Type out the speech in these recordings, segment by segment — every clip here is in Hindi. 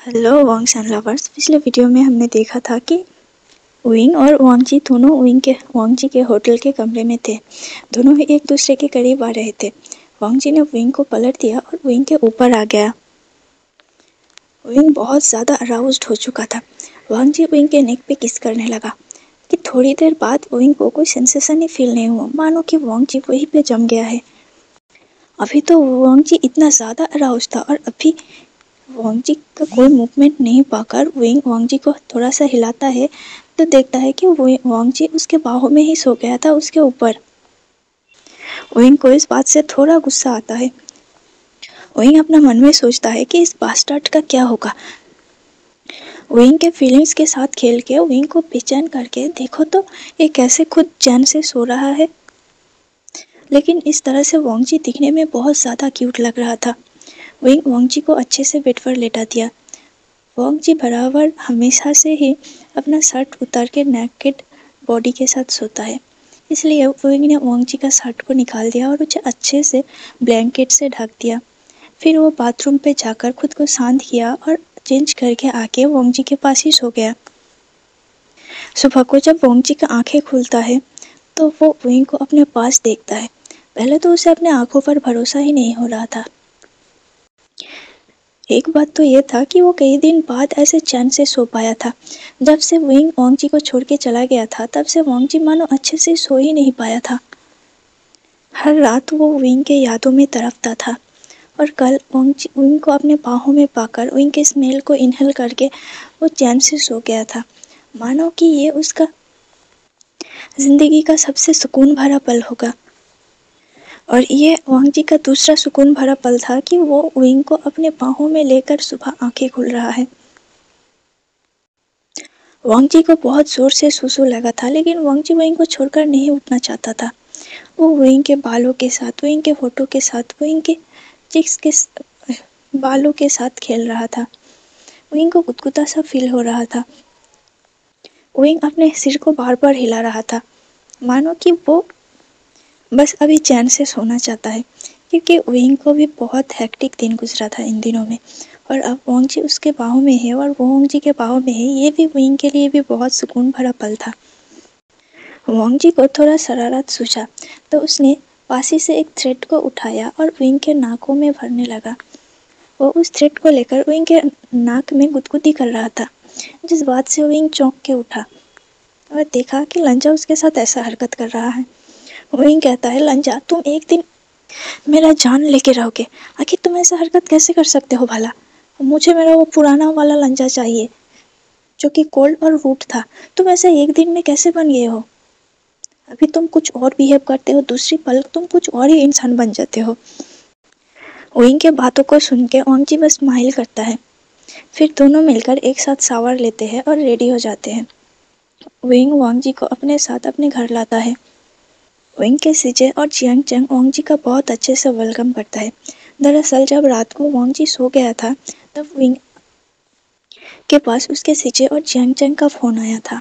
Hello Wong's and lovers. पिछले वीडियो में हमने देखा था कि विंग और वांगजी दोनों वांगजी के होटल के कमरे में थे। दोनों ही एक दूसरे के करीब आ रहे थे। वांगजी ने विंग को पलट दिया और विंग के ऊपर आ गया। विंग बहुत ज़्यादा अराउज्ड हो चुका था। वांगजी विंग के नेक पे किस करने लगा कि थोड़ी देर बाद विंग को कोई सेंसेशन ही फील नहीं हुआ, मानो कि वांगजी वहीं पे जम गया है। अभी तो वांगजी इतना ज़्यादा अराउज्ड था और अभी वांगजी का कोई मूवमेंट नहीं पाकर विंग वांगजी को थोड़ा सा हिलाता है तो देखता है कि वांगजी उसके बाहों में ही सो गया था उसके ऊपर। विंग को इस बात से थोड़ा गुस्सा आता है। विंग अपना मन में सोचता है कि इस बास्टर्ड का क्या होगा। विंग के फीलिंग्स के साथ खेल के विंग को बेचैन करके देखो तो ये कैसे खुद चैन से सो रहा है। लेकिन इस तरह से वांगजी दिखने में बहुत ज़्यादा क्यूट लग रहा था। विंग वांगजी को अच्छे से बेड पर लेटा दिया। वांगजी बराबर हमेशा से ही अपना शर्ट उतार के नेकेड बॉडी के साथ सोता है, इसलिए विंग ने वांगजी का शर्ट को निकाल दिया और उसे अच्छे से ब्लैंकेट से ढक दिया। फिर वो बाथरूम पे जाकर खुद को शांत किया और चेंज करके आके वांगजी के पास ही सो गया। सुबह को जब वांगजी का आंखें खुलता है तो वो विंग को अपने पास देखता है। पहले तो उसे अपने आंखों पर भरोसा ही नहीं हो रहा था। एक बात तो ये था कि वो कई दिन बाद ऐसे चैन से सो पाया था। जब से विंग वांगजी को छोड़ के चला गया था तब से वांगजी मानो अच्छे से सो ही नहीं पाया था। हर रात वो विंग के यादों में तड़पता था और कल विंग को अपने बाहों में पाकर विंग के स्मेल को इनहेल करके वो चैन से सो गया था, मानो कि ये उसका जिंदगी का सबसे सुकून भरा पल होगा। और ये वांगजी का दूसरा सुकून भरा पल था कि वो विंग को अपने बाहों में लेकर सुबह आंखें खुल रहा है। वांगजी को बहुत जोर से सुसु लगा था, लेकिन वांगजी विंग को छोड़कर नहीं उठना चाहता था। वो विंग के बालों के साथ, विंग के होठों के साथ, विंग के चिक्स के बालों के साथ खेल रहा था। विंग को गुदगुदा सा फील हो रहा था। विंग अपने सिर को बार बार हिला रहा था, मानो कि वो बस अभी चैन से सोना चाहता है, क्योंकि विंग को भी बहुत हेक्टिक दिन गुजरा था इन दिनों में। और अब वांगजी उसके बाहों में है और वो वांगजी के बाहों में है, ये भी विंग के लिए भी बहुत सुकून भरा पल था। वांगजी को थोड़ा शरारत सूझा तो उसने पासी से एक थ्रेड को उठाया और विंग के नाकों में भरने लगा। वो उस थ्रेड को लेकर विंग के नाक में गुदगुदी कर रहा था, जिस बात से विंग चौंक के उठा और देखा कि लंजा उसके साथ ऐसा हरकत कर रहा है। विंग कहता है, लंजा तुम एक दिन मेरा जान लेके रहोगे, आखिर तुम ऐसा हरकत कैसे कर सकते हो भला। मुझे मेरा वो पुराना वाला लंजा चाहिए जो कि कोल्ड और रूट था। तुम ऐसे एक दिन में कैसे बन गए हो। अभी तुम कुछ और बिहेव करते हो, दूसरी पल तुम कुछ और ही इंसान बन जाते हो। विंग के बातों को सुन के वांगजी बस स्माइल करता है। फिर दोनों मिलकर एक साथ शावर लेते हैं और रेडी हो जाते हैं। विंग वांगजी को अपने साथ अपने घर लाता है। विंग के सीजे और जियांग चैंग वांगजी का बहुत अच्छे से वेलकम करता है। दरअसल जब रात को वांगजी सो गया था तब विंग के पास उसके सीजे और जियांग चैंग का फ़ोन आया था।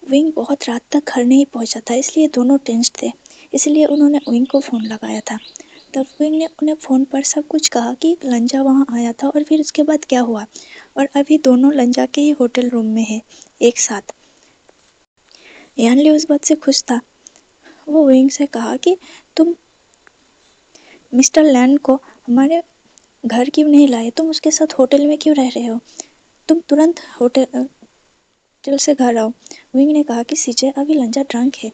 विंग बहुत रात तक घर नहीं पहुंचा था, इसलिए दोनों टेंस थे, इसलिए उन्होंने विंग को फ़ोन लगाया था। तब विंग ने उन्हें फ़ोन पर सब कुछ कहा कि लंजा वहां आया था और फिर उसके बाद क्या हुआ, और अभी दोनों लंजा के ही होटल रूम में है एक साथ। यानली उस बात से खुश था। वो विंग से कहा कि तुम मिस्टर लैंड को हमारे घर क्यों नहीं लाए, तुम उसके साथ होटल में क्यों रह रहे हो, तुम तुरंत होटल से घर आओ। विंग ने कहा कि सीजे अभी लंजा ड्रंक है,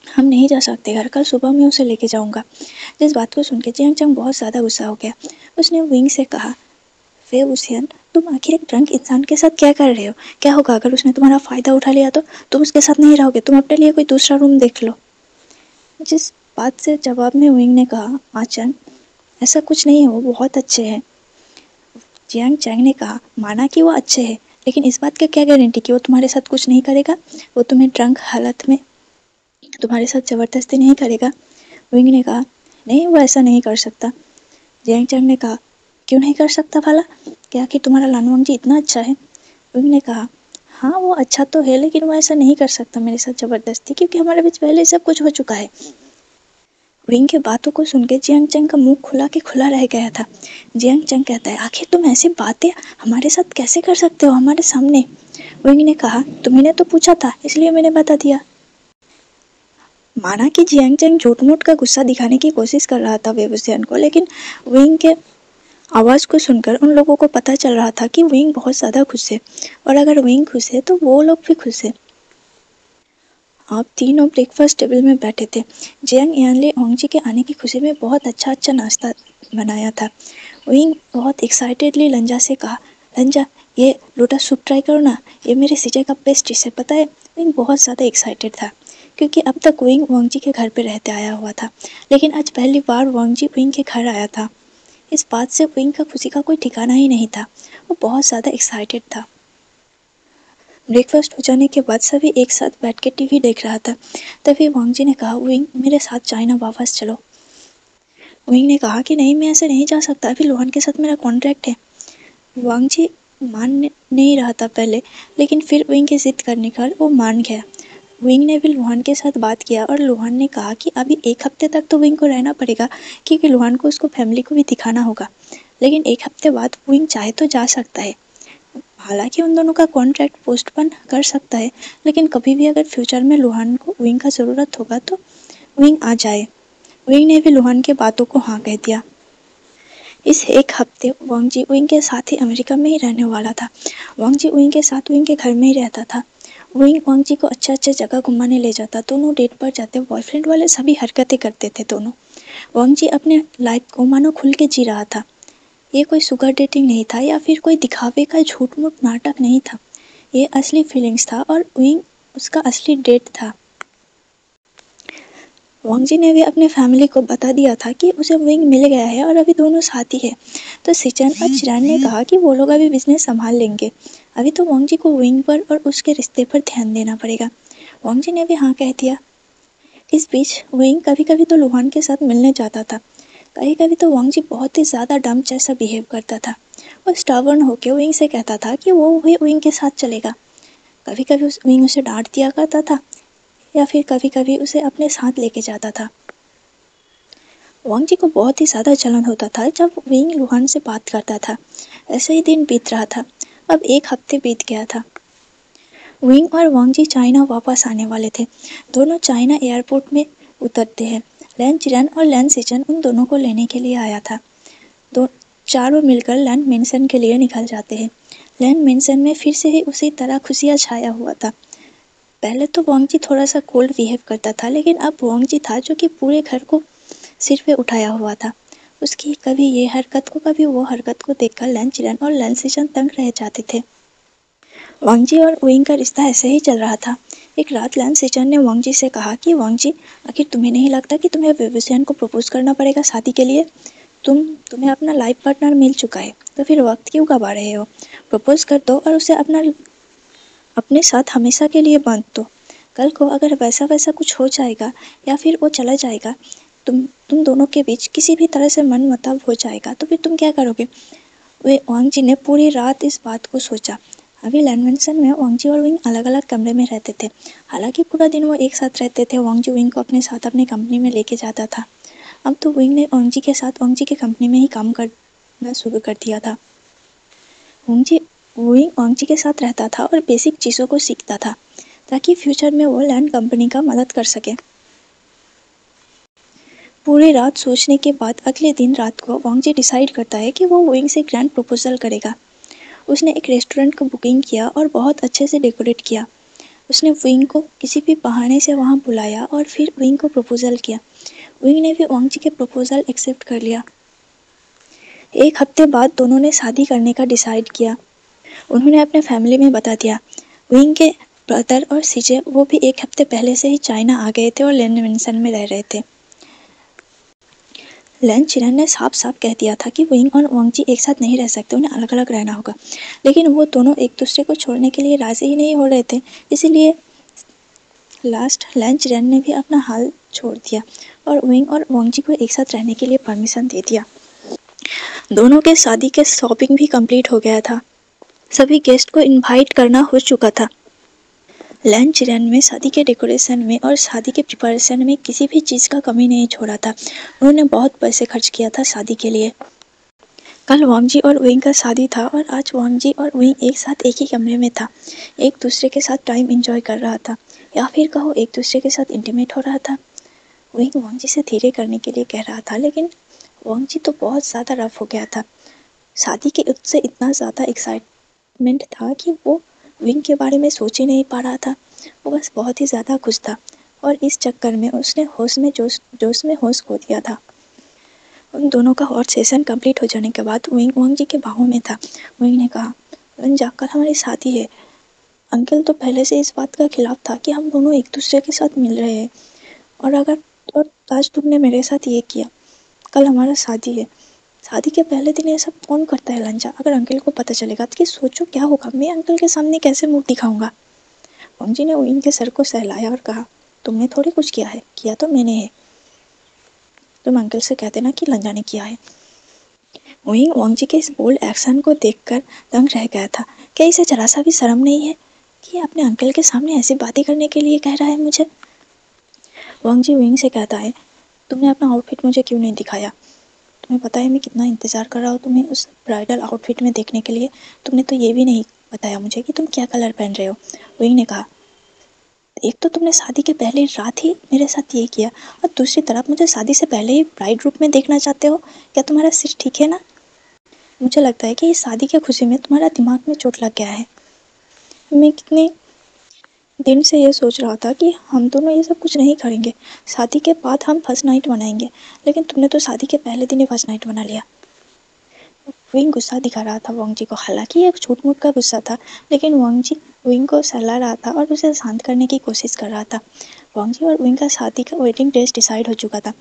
हम नहीं जा सकते घर, कल सुबह मैं उसे लेके जाऊंगा। जिस बात को सुन के जियांग चैंग बहुत ज़्यादा गुस्सा हो गया। उसने विंग से कहा, वे उसियन तुम आखिर एक ड्रंक इंसान के साथ क्या कर रहे हो, क्या होगा अगर उसने तुम्हारा फ़ायदा उठा लिया तो तुम उसके साथ नहीं रहोगे, तुम अपने लिए कोई दूसरा रूम देख लो। जिस बात से जवाब में विंग ने कहा, आचन ऐसा कुछ नहीं है, वो बहुत अच्छे हैं। जियांग चैंग ने कहा, माना कि वो अच्छे हैं, लेकिन इस बात का क्या गारंटी कि वो तुम्हारे साथ कुछ नहीं करेगा, वो तुम्हें ड्रंक हालत में तुम्हारे साथ ज़बरदस्ती नहीं करेगा। विंग ने कहा, नहीं वो ऐसा नहीं कर सकता। जियांग चैंग ने कहा, क्यों नहीं कर सकता भला, क्या कि तुम्हारा लानवांग जी इतना अच्छा है। विंग ने कहा, हाँ वो अच्छा तो है, लेकिन वो ऐसा नहीं कर सकता मेरे साथ ज़बरदस्ती, क्योंकि हमारे बीच पहले सब कुछ हो चुका है। विंग के बातों को सुन के जियांग चंग का मुंह खुला के खुला रह गया था। जियांग चंग कहता है, आखिर तुम ऐसी बातें हमारे साथ कैसे कर सकते हो हमारे सामने? विंग ने कहा, तुम्ही ने तो पूछा था इसलिए मैंने बता दिया। माना कि जियांग चंग झूठ मूठ का गुस्सा दिखाने की कोशिश कर रहा था वेबुसियन को, लेकिन विंग के आवाज़ को सुनकर उन लोगों को पता चल रहा था कि विंग बहुत ज़्यादा खुश है, और अगर विंग खुश है तो वो लोग भी खुश है। आप तीनों ब्रेकफास्ट टेबल में बैठे थे। जियांग यानले ओंगजी के आने की खुशी में बहुत अच्छा नाश्ता बनाया था। विंग बहुत एक्साइटेडली लंजा से कहा, लंजा ये लोटस सूप ट्राई करो ना, ये मेरे सिजे का बेस्ट डिश है, पता है। विंग बहुत ज़्यादा एक्साइटेड था क्योंकि अब तक विंग वांगजी के घर पे रहते आया हुआ था, लेकिन आज पहली बार वांगजी विंग के घर आया था। इस बात से विंग का खुशी का कोई ठिकाना ही नहीं था। वो बहुत ज़्यादा एक्साइटेड था। ब्रेकफास्ट हो जाने के बाद सभी एक साथ बैठ के टीवी देख रहा था। तभी वांगजी ने कहा, विंग मेरे साथ चाइना वापस चलो। विंग ने कहा कि नहीं, मैं ऐसे नहीं जा सकता, अभी लुहान के साथ मेरा कॉन्ट्रैक्ट है। वांगजी मान नहीं रहा था पहले, लेकिन फिर विंग के जिद करने पर वो मान गया। विंग ने भी लुहान के साथ बात किया और लुहान ने कहा कि अभी एक हफ्ते तक तो विंग को रहना पड़ेगा क्योंकि लुहान को उसको फैमिली को भी दिखाना होगा, लेकिन एक हफ्ते बाद विंग चाहे तो जा सकता है। हालांकि उन दोनों का कॉन्ट्रैक्ट पोस्टपोन कर सकता है, लेकिन कभी भी अगर फ्यूचर में लुहान को विंग का ज़रूरत होगा तो विंग आ जाए। विंग ने भी लुहान के बातों को हाँ कह दिया। इस एक हफ्ते वांगजी विंग के साथ ही अमेरिका में ही रहने वाला था। वांगजी विंग के साथ विंग के घर में ही रहता था। विंग वांगजी को अच्छे जगह घुमाने ले जाता, दोनों डेट पर जाते, बॉयफ्रेंड वाले सभी हरकतें करते थे दोनों। वांगजी अपने लाइफ को मानो खुल के जी रहा था। ये कोई शुगर डेटिंग नहीं था या फिर कोई दिखावे का झूठ मूठ नाटक नहीं था। ये असली फीलिंग्स था और विंग उसका असली डेट था। वांगजी ने भी अपने फैमिली को बता दिया था कि उसे विंग मिल गया है और अभी दोनों साथ ही है। तो सिचन और चिरान ने कहा कि वो लोग अभी बिजनेस संभाल लेंगे, अभी तो वांगजी को विंग पर और उसके रिश्ते पर ध्यान देना पड़ेगा। वांगजी ने भी हाँ कह दिया। इस बीच विंग कभी कभी तो लुहान के साथ मिलने जाता था। कभी कभी तो वांगजी बहुत ही ज़्यादा डम जैसा बिहेव करता था। वो स्टबर्न होकर विंग से कहता था कि वो भी विंग के साथ चलेगा। कभी कभी विंग उसे डांट दिया करता था या फिर कभी कभी उसे अपने साथ लेके जाता था। वांगजी को बहुत ही ज़्यादा जलन होता था जब विंग लुहान से बात करता था। ऐसे ही दिन बीत रहा था। अब एक हफ्ते बीत गया था। विंग और वांगजी चाइना वापस आने वाले थे। दोनों चाइना एयरपोर्ट में उतरते हैं। लैन चिरन और लैन सिचन उन दोनों को लेने के लिए आया था। चारों मिलकर लैन मेंशन के लिए निकल जाते हैं। लैन मेंशन में फिर से ही उसी तरह खुशियाँ छाया हुआ था। पहले तो वांगजी थोड़ा सा कोल्ड बिहेव करता था, लेकिन अब वांगजी था जो कि पूरे घर को सिर पे उठाया हुआ था। उसकी कभी ये हरकत को कभी वो हरकत को देखकर लैन चिरन और लैन सिचन तंग रह जाते थे। वांगजी और विंग का रिश्ता ऐसे ही चल रहा था। एक रात लैन सिचन ने वांगजी से कहा कि वांगजी, आखिर तुम्हें नहीं लगता कि तुम्हें वेबुसियन को प्रपोज करना पड़ेगा शादी के लिए? तुम्हें अपना लाइफ पार्टनर मिल चुका है, तो फिर वक्त क्यों गवा रहे हो? प्रपोज कर दो और उसे अपने साथ हमेशा के लिए बांध दो। कल को अगर वैसा कुछ हो जाएगा या फिर वो चला जाएगा, तुम दोनों के बीच किसी भी तरह से मनमुटाव हो जाएगा, तो फिर तुम क्या करोगे? वांगजी ने पूरी रात इस बात को सोचा। अभी लैन मेंशन में वांगजी और विंग अलग अलग कमरे में रहते थे। हालांकि पूरा दिन वो एक साथ रहते थे। वांगजी विंग को अपने साथ अपनी कंपनी में लेके जाता था। अब तो विंग ने वांगजी के साथ वांगजी की कंपनी में ही काम करना शुरू कर दिया था। विंग वांगजी के साथ रहता था और बेसिक चीज़ों को सीखता था ताकि फ्यूचर में वो लैंड कंपनी का मदद कर सके। पूरी रात सोचने के बाद अगले दिन रात को वांगजी डिसाइड करता है कि वो विंग से ग्रैंड प्रपोजल करेगा। उसने एक रेस्टोरेंट को बुकिंग किया और बहुत अच्छे से डेकोरेट किया। उसने विंग को किसी भी बहाने से वहाँ बुलाया और फिर विंग को प्रपोजल किया। विंग ने भी वांगजी के प्रपोजल एक्सेप्ट कर लिया। एक हफ्ते बाद दोनों ने शादी करने का डिसाइड किया। उन्होंने अपने फैमिली में बता दिया। विंग के ब्रदर और सीजे वो भी एक हफ्ते पहले से ही चाइना आ गए थे और लैन मेंशन में रह रहे थे। लैन चिरन ने साफ साफ कह दिया था कि विंग और वांगजी एक साथ नहीं रह सकते, उन्हें अलग अलग रहना होगा, लेकिन वो दोनों एक दूसरे को छोड़ने के लिए राजी ही नहीं हो रहे थे। इसीलिए लास्ट लैन चिरन ने भी अपना हाल छोड़ दिया और विंग और वांगजी को एक साथ रहने के लिए परमिशन दे दिया। दोनों के शादी के शॉपिंग भी कंप्लीट हो गया था। सभी गेस्ट को इनवाइट करना हो चुका था। लैन चिरन में शादी के डेकोरेशन में और शादी के प्रिपरेशन में किसी भी चीज़ का कमी नहीं छोड़ा था। उन्होंने बहुत पैसे खर्च किया था शादी के लिए। कल वांग जी और विंग का शादी था और आज वांग जी और विंग एक साथ एक ही कमरे में था, एक दूसरे के साथ टाइम एंजॉय कर रहा था, या फिर कहो एक दूसरे के साथ इंटीमेट हो रहा था। विंग वांग जी से धीरे करने के लिए कह रहा था, लेकिन वांग जी तो बहुत ज़्यादा रफ हो गया था। शादी के उससे इतना ज़्यादा एक्साइटमेंट था कि वो विंग के बारे में सोच ही नहीं पा रहा था। वो बस बहुत ही ज़्यादा खुश था और इस चक्कर में उसने जोश में होश खो दिया था। उन दोनों का हॉट सेशन कंप्लीट हो जाने के बाद विंग वांग जी के बाहों में था। विंग ने कहा, लंजा, कल हमारी शादी है। अंकल तो पहले से इस बात का खिलाफ था कि हम दोनों एक दूसरे के साथ मिल रहे हैं, और आज तुमने मेरे साथ ये किया। कल हमारा शादी है। शादी के पहले दिन ये सब कौन करता है लंजा? अगर अंकल को पता चलेगा तो कि सोचो क्या होगा, मैं अंकल के सामने कैसे मुंह दिखाऊंगा। वांग जी ने विंग के सर को सहलाया और कहा, तुमने थोड़ी कुछ किया है, किया तो मैंने है। तुम अंकल से कह देना कि लंजा ने किया है। विंग वांग जी के इस बोल्ड एक्शन को देखकर दंग रह गया था। क्या इसे जरा सा भी शर्म नहीं है कि अपने अंकल के सामने ऐसी बातें करने के लिए कह रहा है मुझे? वांग जी विंग से कहता है, तुमने अपना आउटफिट मुझे क्यों नहीं दिखाया? तुम्हें पता है मैं कितना इंतज़ार कर रहा हूँ तुम्हें उस ब्राइडल आउटफिट में देखने के लिए। तुमने तो ये भी नहीं बताया मुझे कि तुम क्या कलर पहन रहे हो। विंग ने कहा, एक तो तुमने शादी के पहले रात ही मेरे साथ ये किया, और दूसरी तरफ मुझे शादी से पहले ही ब्राइड रूप में देखना चाहते हो। क्या तुम्हारा सिर ठीक है ना? मुझे लगता है कि इस शादी की खुशी में तुम्हारा दिमाग में चोट लग गया है। मैं कितने दिन से ये सोच रहा था कि हम दोनों ये सब कुछ नहीं करेंगे, शादी के बाद हम फर्स्ट नाइट मनाएंगे, लेकिन तुमने तो शादी के पहले दिन ही फर्स्ट नाइट मना लिया। विंग गुस्सा दिखा रहा था वांग जी को। हालांकि ये झूठ मूठ का गुस्सा था, लेकिन वांग जी विंग को सहला रहा था और उसे शांत करने की कोशिश कर रहा था। वांग जी और विंग का शादी का वेडिंग ड्रेस डिसाइड हो चुका था।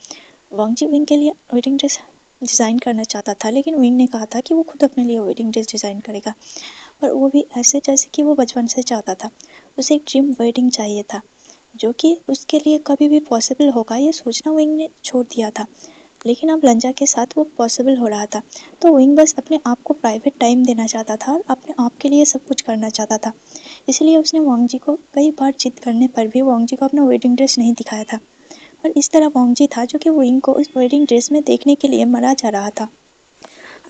वांग जी विंग के लिए वेडिंग ड्रेस डिज़ाइन करना चाहता था, लेकिन विंग ने कहा था कि वो खुद अपने लिए वेडिंग ड्रेस डिज़ाइन करेगा, और वो भी ऐसे जैसे कि वो बचपन से चाहता था। उसे एक ड्रीम वेडिंग चाहिए था, जो कि उसके लिए कभी भी पॉसिबल होगा ये सोचना विंग ने छोड़ दिया था। लेकिन अब लंजा के साथ वो पॉसिबल हो रहा था, तो विंग बस अपने आप को प्राइवेट टाइम देना चाहता था और अपने आप के लिए सब कुछ करना चाहता था। इसलिए उसने वांग जी को कई बार जिद करने पर भी वांग जी को अपना वेडिंग ड्रेस नहीं दिखाया था, और इस तरह वांग जी था जो कि विंग को उस वेडिंग ड्रेस में देखने के लिए मरा जा रहा था।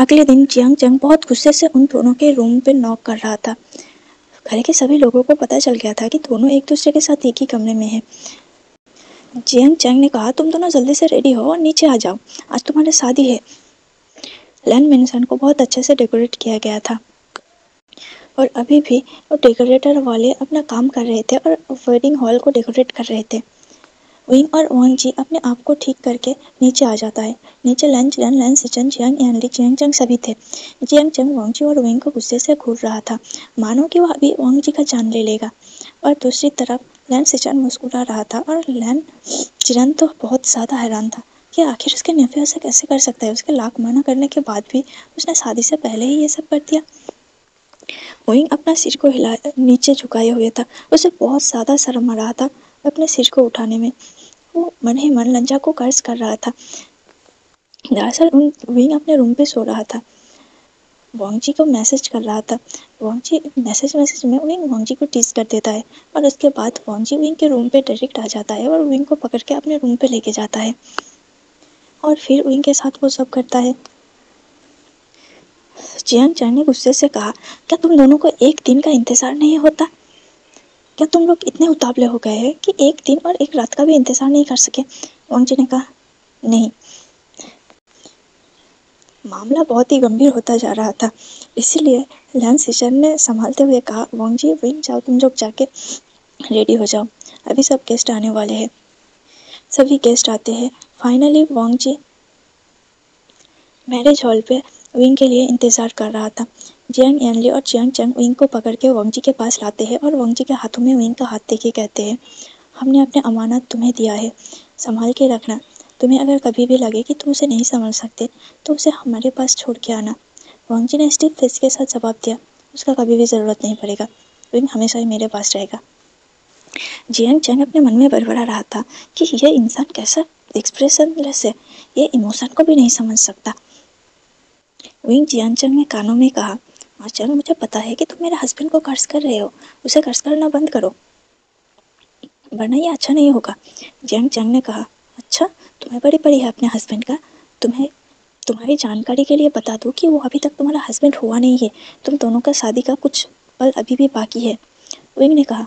अगले दिन जियांग चंग बहुत गुस्से से उन दोनों के रूम पे नॉक कर रहा था। घर के सभी लोगों को पता चल गया था कि दोनों एक दूसरे के साथ एक ही कमरे में हैं। जियांग चंग ने कहा, तुम दोनों जल्दी से रेडी हो और नीचे आ जाओ, आज तुम्हारी शादी है। लैन मेंशन को बहुत अच्छे से डेकोरेट किया गया था, और अभी भी वो डेकोरेटर वाले अपना काम कर रहे थे और वेडिंग हॉल को डेकोरेट कर रहे थे। विंग और वांग जी अपने आप को ठीक करके नीचे आ जाता है। नीचे लैन चिरन, लैन सिचन, जियांग यानली, जियांग चंग सभी थे। जियांग चंग वांग जी और विंग को गुस्से से घूर रहा था, मानो कि वह अभी वांग जी का जान ले लेगा, और दूसरी तरफ लैन सिचन मुस्कुरा रहा था, और लैन चिरन तो बहुत ज़्यादा हैरान था कि आखिर उसके नेफ्यू ऐसा कैसे कर सकता है। उसके लाख मना करने के बाद भी उसने शादी से पहले ही ये सब कर दिया। विंग अपना सिर को हिला नीचे झुकाए हुए था। उसे बहुत ज़्यादा शर्म आ रहा था अपने सिर को उठाने में। वो मन ही मन लंजा को कर्ज कर रहा था। दरअसल विंग अपने रूम पे सो रहा था, वांग जी को मैसेज कर रहा था। वांग जी मैसेज में विंग वांग जी को टीज कर देता है, और उसके बाद वांग जी विंग के रूम पे डायरेक्ट आ जाता है और विंग को पकड़ के अपने रूम पे लेके जाता है, और फिर विंग के साथ वो सब करता है। जियांग चैन ने गुस्से से कहा, क्या तुम दोनों को एक दिन का इंतजार नहीं होता? क्या तुम लोग इतने उतावले हो गए हैं कि एक दिन और एक रात का भी इंतजार नहीं कर सके? वांग जी ने कहा, नहीं। मामला बहुत ही गंभीर होता जा रहा था, इसीलिए लैन सिचन ने संभालते हुए कहा, वांग जी विंग जाओ, तुम लोग जाके रेडी हो जाओ, अभी सब गेस्ट आने वाले हैं। सभी गेस्ट आते हैं। फाइनली वांग जी मैरिज हॉल पे विंग के लिए इंतज़ार कर रहा था। जियांग यानली और जियांग चंग विंग को पकड़ के वांग जी के पास लाते हैं और वांग जी के हाथों में विंग का हाथ देके कहते हैं, हमने अपने अमानत तुम्हें दिया है, संभाल के रखना। तुम्हें अगर कभी भी लगे कि तुम उसे नहीं समझ सकते तो उसे हमारे पास छोड़ के आना। वांग जी ने स्टिफ फेस के साथ जवाब दिया, उसका कभी भी ज़रूरत नहीं पड़ेगा, विंग हमेशा ही मेरे पास रहेगा। जियांग चंग अपने मन में बड़बड़ा रहा था कि यह इंसान कैसा एक्सप्रेशनलेस है, ये इमोशन को भी नहीं समझ सकता। विंग जियांग ने कानों में कहा, चल मुझे पता है कि तुम मेरे हस्बैंड को कर्ज कर रहे हो, उसे कर्ज करना बंद करो। वरना ये अच्छा नहीं होगा। जियांग चंग ने कहा, अच्छा, तुम्हें बड़ी पड़ी है अपने हस्बैंड का। तुम्हें तुम्हारी जानकारी के लिए बता दूं कि वो अभी तक तुम्हारा हस्बैंड हुआ नहीं है। तुम दोनों का शादी का कुछ पल अभी भी बाकी है। विंग ने कहा,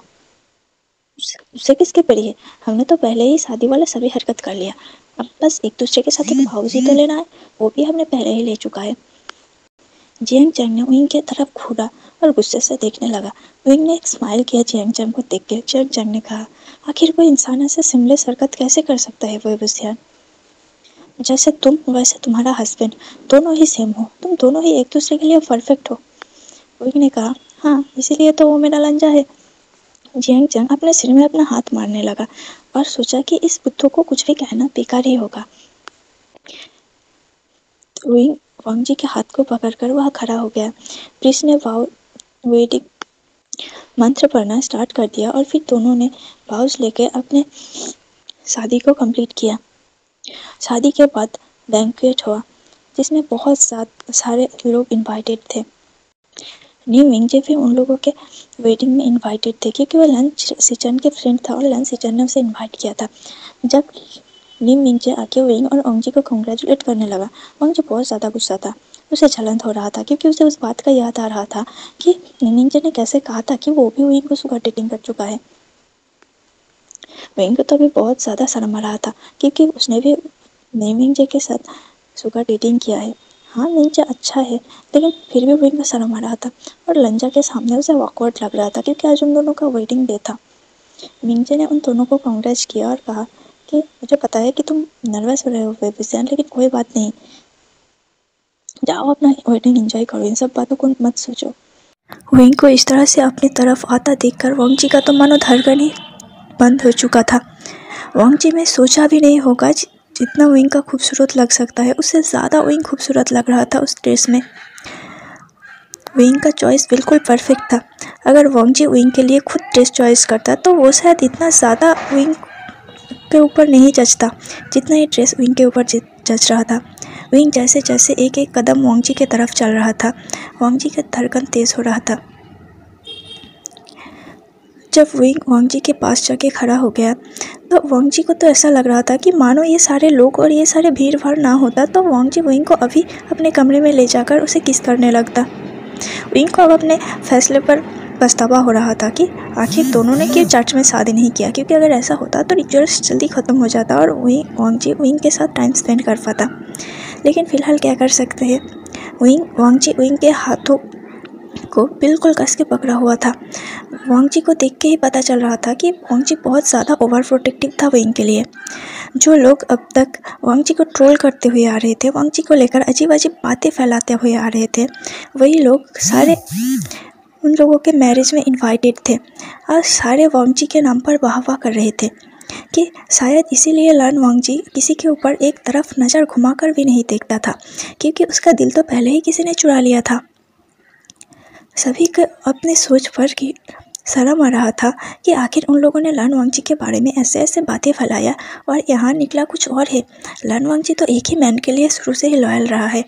उससे किसके पड़ी है? हमने तो पहले ही शादी वाला सभी हरकत कर लिया। अब बस एक दूसरे के साथ एक भाव तो लेना है, वो भी हमने पहले ही ले चुका है। जियांग चंग ने विंग की तरफ घूरा और गुस्से से देखने लगा। विंग ने एक स्माइल किया जियांग चंग को देख के। जियांग चंग ने कहा, आखिर कोई इंसान ऐसे सिमलेस हरकत कैसे कर सकता है वो? जैसे तुम वैसे तुम्हारा हस्बैंड, दोनों ही सेम हो। तुम दोनों ही एक दूसरे के लिए परफेक्ट हो। विंग ने कहा, हाँ, इसीलिए तो वो मेरा लंजा है। जियांग चंग अपने सिर में अपना हाथ मारने लगा और सोचा कि इस बुद्धू को कुछ भी कहना बेकार ही होगा। विंग वांग जी के हाथ को पकड़कर वह खड़ा हो गया। प्रीस्ट ने वेदिक मंत्र पढ़ना स्टार्ट कर दिया और फिर दोनों ने वाउस लेकर अपने शादी को कंप्लीट किया। शादी के बाद बैंक्वेट हुआ जिसमें बहुत सारे लोग इनवाइटेड थे। न्यू मिंगजे भी उन लोगों के वेडिंग में इनवाइटेड थे क्योंकि वह लंच सिचन के फ्रेंड था और लंच सिचन ने उसे इनवाइट किया था। जब न्यू मिंगजे आके विंग और ओंगजी को कंग्रेचुलेट करने लगा, ओंगजी बहुत ज़्यादा गुस्सा था। उसे जलन हो रहा था क्योंकि उसे उस बात का याद आ रहा था कि न्यू मिंगजे ने कैसे कहा था कि वो भी विंग को शुगर डेटिंग कर चुका है। विंग को तो अभी बहुत ज़्यादा शर्म आ रहा था क्योंकि उसने भी न्यू मिंगजे के साथ शुगर डेटिंग किया है। हाँ, मिंगजे अच्छा है लेकिन फिर भी विंग को शर्म आ रहा था और लंजा के सामने उसे ऑकवर्ड लग रहा था क्योंकि आज उन दोनों का वेडिंग डे था। मिंगजे ने उन दोनों को कांग्रेच किया और कहा कि मुझे पता है कि तुम नर्वस हो रहे हो बेबिसियान, लेकिन कोई बात नहीं, जाओ अपना वेडिंग एंजॉय करो, इन सब बातों को मत सोचो। विंग को इस तरह से अपनी तरफ आता देखकर वांगजी का तो मानो धड़कन ही बंद हो चुका था। वांगजी में सोचा भी नहीं होगा जितना विंग का खूबसूरत लग सकता है उससे ज़्यादा विंग खूबसूरत लग रहा था उस ड्रेस में। विंग का चॉइस बिल्कुल परफेक्ट था। अगर वांगजी विंग के लिए खुद ड्रेस चॉइस करता तो वो शायद इतना ज़्यादा विंग के ऊपर नहीं जचता जितना ये ड्रेस विंग के ऊपर जच रहा था। विंग जैसे जैसे एक एक कदम वांगजी की तरफ चल रहा था, वांगजी का धड़कन तेज हो रहा था। जब विंग वांगजी के पास जाके खड़ा हो गया तो वांगजी को तो ऐसा लग रहा था कि मानो ये सारे लोग और ये सारे भीड़ भाड़ ना होता तो वांगजी विंग को अभी अपने कमरे में ले जाकर उसे किस करने लगता। विंग को अब अपने फैसले पर पछतावा हो रहा था कि आखिर दोनों ने क्यों चर्च में शादी नहीं किया, क्योंकि अगर ऐसा होता तो रिचुअल्स जल्दी ख़त्म हो जाता और वांगजी विंग के साथ टाइम स्पेंड कर पाता। लेकिन फ़िलहाल क्या कर सकते हैं। वांगजी विंग के हाथों को बिल्कुल कस के पकड़ा हुआ था। वांगजी को देख के ही पता चल रहा था कि वांगजी बहुत ज़्यादा ओवर प्रोटेक्टिव था विंग के लिए। जो लोग अब तक वांगजी को ट्रोल करते हुए आ रहे थे, वांगजी को लेकर अजीब अजीब बातें फैलाते हुए आ रहे थे, वही लोग सारे उन लोगों के मैरिज में इनवाइटेड थे और सारे वांगजी के नाम पर वाह वाह कर रहे थे कि शायद इसीलिए लन वांगजी किसी के ऊपर एक तरफ नज़र घुमाकर भी नहीं देखता था क्योंकि उसका दिल तो पहले ही किसी ने चुरा लिया था। सभी को अपने सोच पर की शर्म आ रहा था कि आखिर उन लोगों ने लन वांगजी के बारे में ऐसे ऐसे बातें फैलाया और यहाँ निकला कुछ और है। लन वांगजी तो एक ही मैन के लिए शुरू से ही लॉयल रहा है।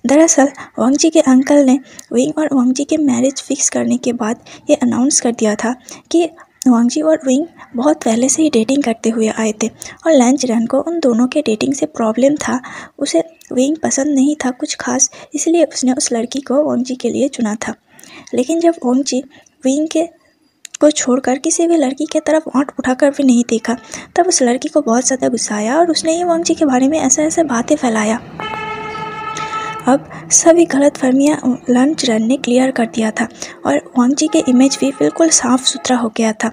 दरअसल वांगजी के अंकल ने विंग और वांगजी के मैरिज फिक्स करने के बाद ये अनाउंस कर दिया था कि वांगजी और विंग बहुत पहले से ही डेटिंग करते हुए आए थे और लैन चिरन को उन दोनों के डेटिंग से प्रॉब्लम था। उसे विंग पसंद नहीं था कुछ खास, इसलिए उसने उस लड़की को वांगजी के लिए चुना था। लेकिन जब वांगजी विंग को छोड़कर किसी भी लड़की की तरफ आंख उठाकर भी नहीं देखा तब उस लड़की को बहुत ज़्यादा गुस्सा आया और उसने ही वांगजी के बारे में ऐसे ऐसे बातें फैलाया। अब सभी गलतफहमियां लन चिरन ने क्लियर कर दिया था और वांगजी के इमेज भी बिल्कुल साफ सुथरा हो गया था।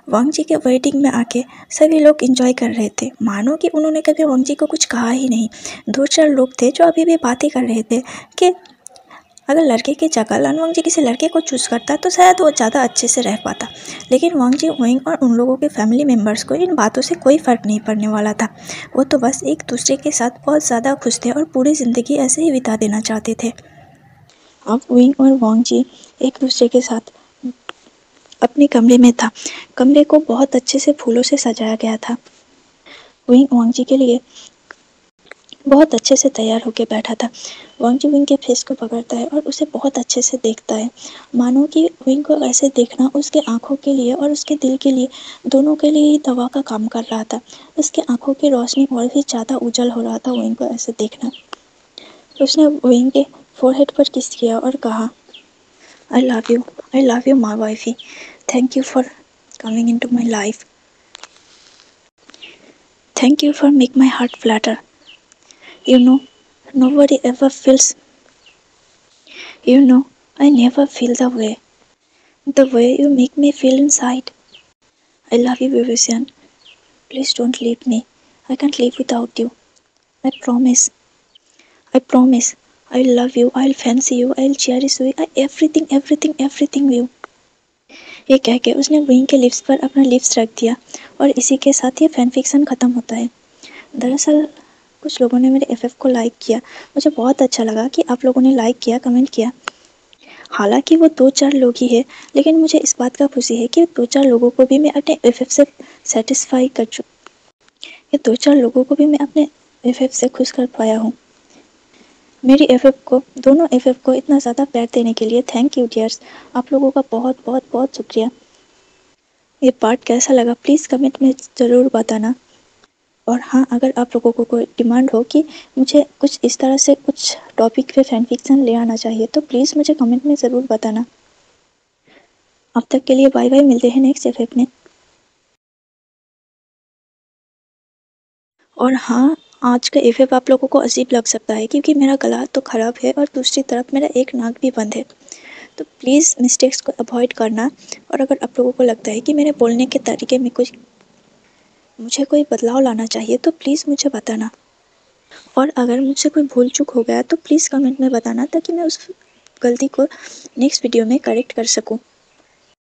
वांगजी के वेडिंग में आके सभी लोग एंजॉय कर रहे थे, मानो कि उन्होंने कभी वांगजी को कुछ कहा ही नहीं। 2-4 लोग थे जो अभी भी बातें कर रहे थे कि अगर लड़के की जगह लन वांगजी किसी लड़के को चूज़ करता तो शायद वो ज़्यादा अच्छे से रह पाता। लेकिन वांगजी विंग और उन लोगों के फैमिली मेम्बर्स को इन बातों से कोई फ़र्क नहीं पड़ने वाला था। वो तो बस एक दूसरे के साथ बहुत ज़्यादा खुश थे और पूरी ज़िंदगी ऐसे ही बिता देना चाहते थे। अब विंग और वांगजी एक दूसरे के साथ अपने कमरे में था। कमरे को बहुत अच्छे से फूलों से सजाया गया था। विंग वांगजी के लिए बहुत अच्छे से तैयार होकर बैठा था। वांग जुबिन के फेस को पकड़ता है और उसे बहुत अच्छे से देखता है, मानो कि विंग को ऐसे देखना उसके आंखों के लिए और उसके दिल के लिए, दोनों के लिए ही दवा का काम कर रहा था। उसके आंखों की रोशनी और भी ज़्यादा उजल हो रहा था विंग को ऐसे देखना। उसने विंग के फोरहेड पर किस किया और कहा, I love you my wifey, thank you for coming in to my life, thank you for make my heart flatter, you know nobody ever feels, you know I never feel the way you make me feel inside. I love you, Vivian. Please don't leave me. I can't live without you. I promise. I promise. I'll love you. I'll fancy you. I'll cherish you. Everything you. ये कह के उसने विंग के लिप्स पर अपना लिप्स रख दिया और इसी के साथ ये फैन फिक्शन ख़त्म होता है। दरअसल कुछ लोगों ने मेरे एफएफ को लाइक किया। मुझे बहुत अच्छा लगा कि आप लोगों ने लाइक किया, कमेंट किया। हालांकि वो 2-4 लोग ही है, लेकिन मुझे इस बात का खुशी है कि 2-4 लोगों को भी मैं अपने एफएफ से सेटिस्फाई कर ये 2-4 लोगों को भी मैं अपने एफएफ से खुश कर पाया हूँ। मेरी एफएफ को, दोनों एफएफ को इतना ज़्यादा प्यार देने के लिए थैंक यू डियर्स। आप लोगों का बहुत बहुत बहुत शुक्रिया। ये पार्ट कैसा लगा प्लीज़ कमेंट में ज़रूर बताना। और हाँ, अगर आप लोगों को कोई डिमांड हो कि मुझे कुछ इस तरह से कुछ टॉपिक पे फैन फिक्शन ले आना चाहिए तो प्लीज़ मुझे कमेंट में ज़रूर बताना। अब तक के लिए बाय बाय, मिलते हैं नेक्स्ट एफएफ में। और हाँ, आज का एफएफ आप लोगों को अजीब लग सकता है क्योंकि मेरा गला तो ख़राब है और दूसरी तरफ मेरा एक नाक भी बंद है, तो प्लीज़ मिस्टेक्स को अवॉइड करना। और अगर आप लोगों को लगता है कि मेरे बोलने के तरीके में कुछ मुझे कोई बदलाव लाना चाहिए तो प्लीज़ मुझे बताना। और अगर मुझसे कोई भूल चूक हो गया तो प्लीज़ कमेंट में बताना ताकि मैं उस गलती को नेक्स्ट वीडियो में करेक्ट कर सकूँ।